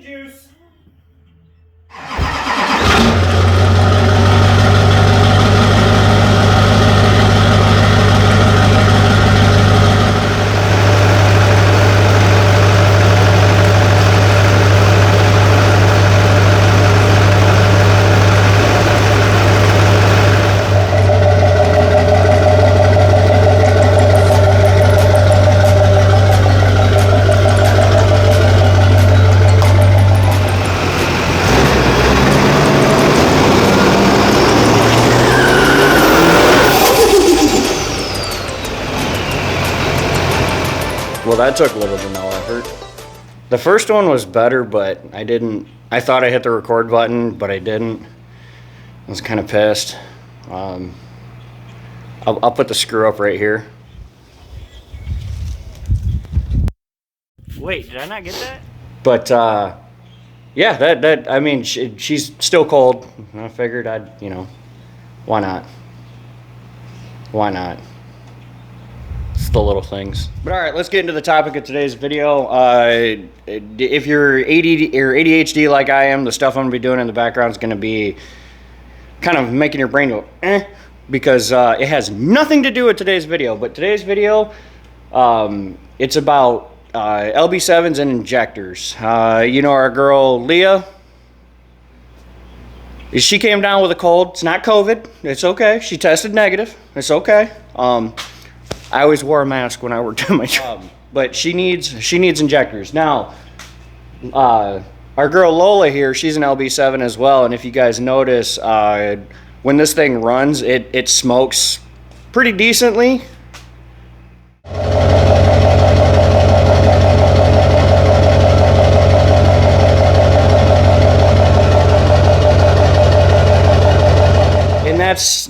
juice. Well, that took little to no effort. The first one was better, but I thought I hit the record button, but I didn't. I was kind of pissed. I'll put the screw up right here. Wait, did I not get that? But, yeah, I mean, she's still cold. I figured why not? Why not? It's the little things. But all right, let's get into the topic of today's video. If you're ADD or ADHD like I am, the stuff I'm gonna be doing in the background is gonna be kind of making your brain go, because it has nothing to do with today's video. But today's video, it's about LB7s and injectors. You know our girl Leah? She came down with a cold. It's not COVID. It's okay. She tested negative. It's okay. I always wore a mask when I worked at my job. But she needs injectors. Now, our girl Lola here, she's an LB7 as well. And if you guys notice, when this thing runs, it smokes pretty decently.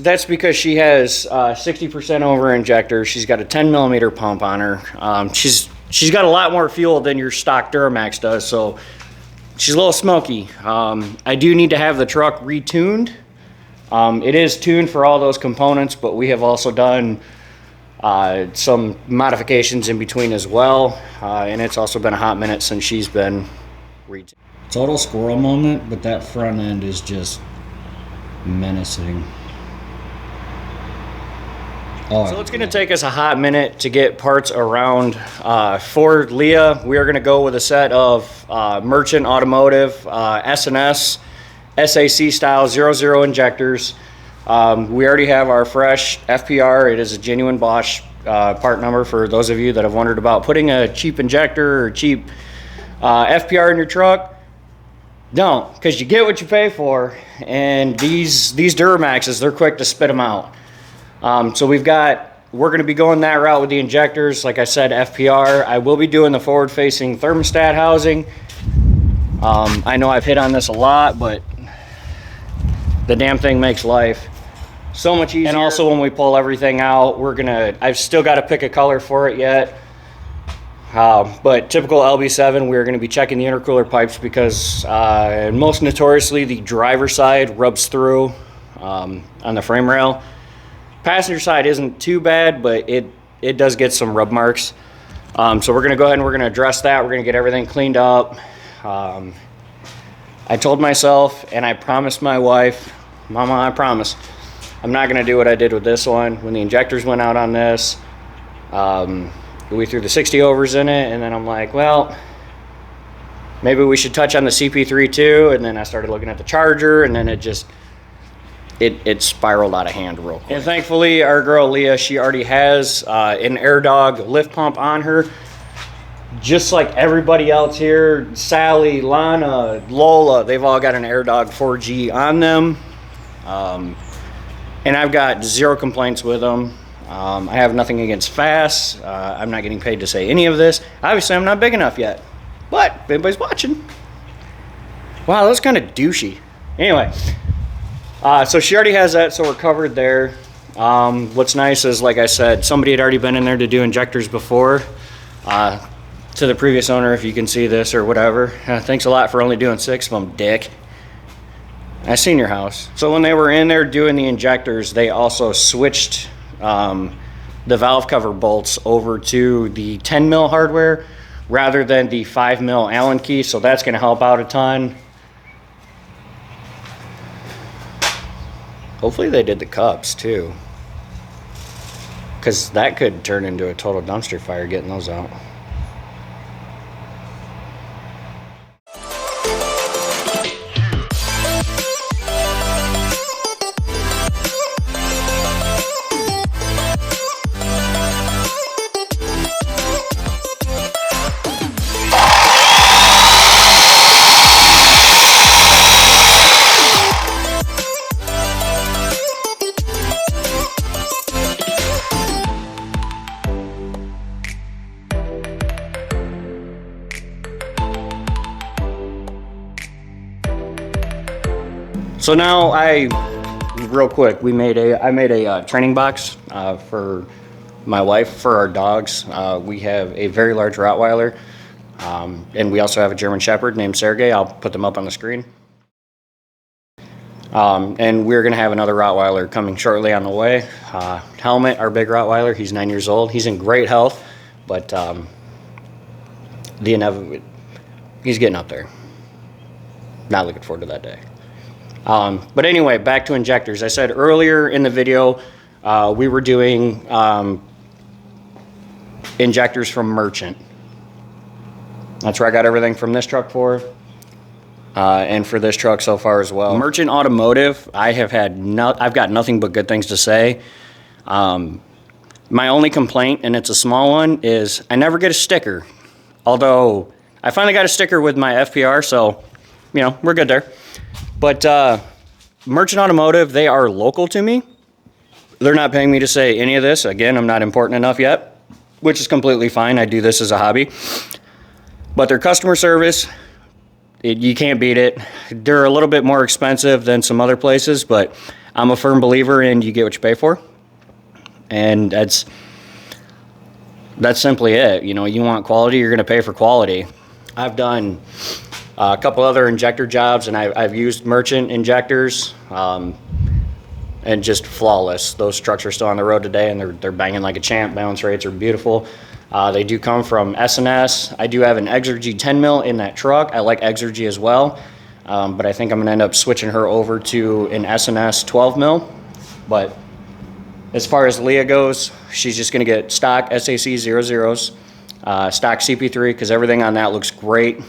That's because she has 60% over injector. She's got a 10 millimeter pump on her. She's got a lot more fuel than your stock Duramax does, so she's a little smoky. I do need to have the truck retuned. It is tuned for all those components, but we have also done some modifications in between as well, and it's also been a hot minute since she's been retuned. Total squirrel moment, but that front end is just menacing. So it's going to take us a hot minute to get parts around. For Leah, we are going to go with a set of Merchant Automotive S&S SAC style 00 injectors. We already have our fresh FPR. It is a genuine Bosch part number for those of you that have wondered about putting a cheap injector or cheap FPR in your truck. Don't, because you get what you pay for, and these Duramaxes, they're quick to spit them out. So we're going to be going that route with the injectors. Like I said, FPR. I will be doing the forward-facing thermostat housing. I know I've hit on this a lot, but the damn thing makes life so much easier. And also when we pull everything out, I've still got to pick a color for it yet. But typical LB7, we're going to be checking the intercooler pipes because most notoriously the driver side rubs through on the frame rail. Passenger side isn't too bad, but it does get some rub marks. So we're going to go ahead and we're going to address that. We're going to get everything cleaned up. I told myself and I promised my wife, Mama, I promise, I'm not going to do what I did with this one. When the injectors went out on this, we threw the 60 overs in it, and then I'm like, well, maybe we should touch on the CP3 too. And then I started looking at the charger, and then it spiraled out of hand real quick. And thankfully, our girl Leah, she already has an AirDog lift pump on her. Just like everybody else here, Sally, Lana, Lola, they've all got an AirDog 4G on them. And I've got zero complaints with them. I have nothing against Fast. I'm not getting paid to say any of this. Obviously, I'm not big enough yet. But if anybody's watching. Wow, that's kind of douchey. Anyway, so she already has that, so we're covered there. What's nice is, like I said, somebody had already been in there to do injectors before. To the previous owner, if you can see this or whatever. Thanks a lot for only doing 6 of them, dick. I seen your house. So when they were in there doing the injectors, they also switched the valve cover bolts over to the 10 mil hardware, rather than the 5 mil Allen key, so that's going to help out a ton. Hopefully they did the cups too, because that could turn into a total dumpster fire getting those out. So now real quick, I made a training box for my wife, for our dogs. We have a very large Rottweiler, and we also have a German Shepherd named Sergey. I'll put them up on the screen. And we're gonna have another Rottweiler coming shortly on the way. Helmet, our big Rottweiler, he's 9 years old. He's in great health, but he's getting up there. Not looking forward to that day. But anyway, back to injectors. I said earlier in the video, we were doing injectors from Merchant. That's where I got everything from this truck for, and for this truck so far as well. Merchant Automotive, I've got nothing but good things to say. My only complaint, and it's a small one, is I never get a sticker. Although I finally got a sticker with my FPR, so you know, we're good there. But Merchant Automotive, they are local to me. They're not paying me to say any of this. Again, I'm not important enough yet, which is completely fine. I do this as a hobby. But their customer service, you can't beat it. They're a little bit more expensive than some other places, but I'm a firm believer in you get what you pay for. And that's simply it. You know, you want quality, you're going to pay for quality. I've done a couple other injector jobs, and I've used Merchant injectors, and just flawless. Those trucks are still on the road today, and they're banging like a champ. Balance rates are beautiful. They do come from S&S. I do have an Exergy 10 mil in that truck. I like Exergy as well, but I think I'm gonna end up switching her over to an S&S 12 mil. But as far as Leah goes, she's just gonna get stock SAC 00s, stock CP3, because everything on that looks great.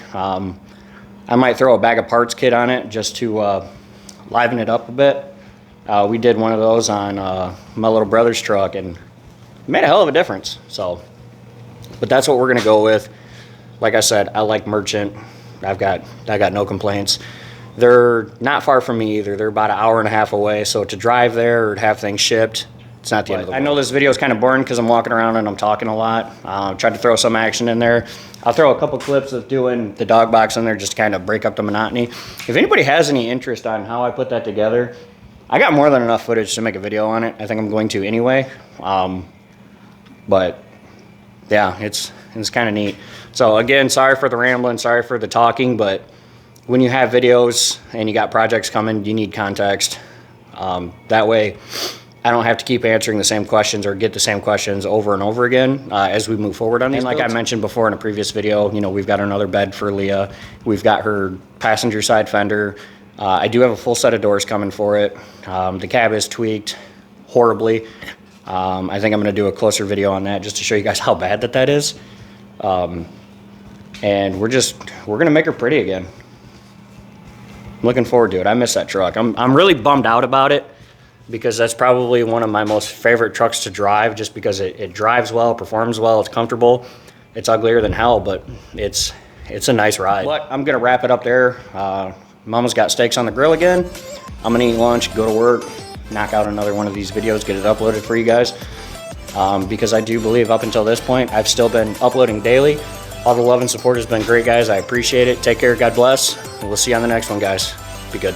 I might throw a bag of parts kit on it just to liven it up a bit. We did one of those on my little brother's truck, and it made a hell of a difference. So, but that's what we're gonna go with. Like I said, I like Merchant. I got no complaints. They're not far from me either. They're about an hour and a half away. So to drive there or to have things shipped, it's not the end of the world. I know this video is kind of boring because I'm walking around and I'm talking a lot. Tried to throw some action in there. I'll throw a couple clips of doing the dog box in there just to kind of break up the monotony. If anybody has any interest on how I put that together, I got more than enough footage to make a video on it. I think I'm going to anyway. But yeah, it's kind of neat. So again, sorry for the rambling, sorry for the talking, but when you have videos and you got projects coming, you need context. That way I don't have to keep answering the same questions or get the same questions over and over again as we move forward on these. And like I mentioned before in a previous video, you know, we've got another bed for Leah. We've got her passenger side fender. I do have a full set of doors coming for it. The cab is tweaked horribly. I think I'm gonna do a closer video on that just to show you guys how bad that is. And we're gonna make her pretty again. I'm looking forward to it. I miss that truck. I'm really bummed out about it, because that's probably one of my most favorite trucks to drive, just because it drives well, performs well, it's comfortable. It's uglier than hell, but it's a nice ride. But I'm gonna wrap it up there. Mama's got steaks on the grill again. I'm gonna eat lunch, go to work, knock out another one of these videos, get it uploaded for you guys. Because I do believe up until this point, I've still been uploading daily. All the love and support has been great, guys. I appreciate it. Take care, God bless. And we'll see you on the next one, guys. Be good.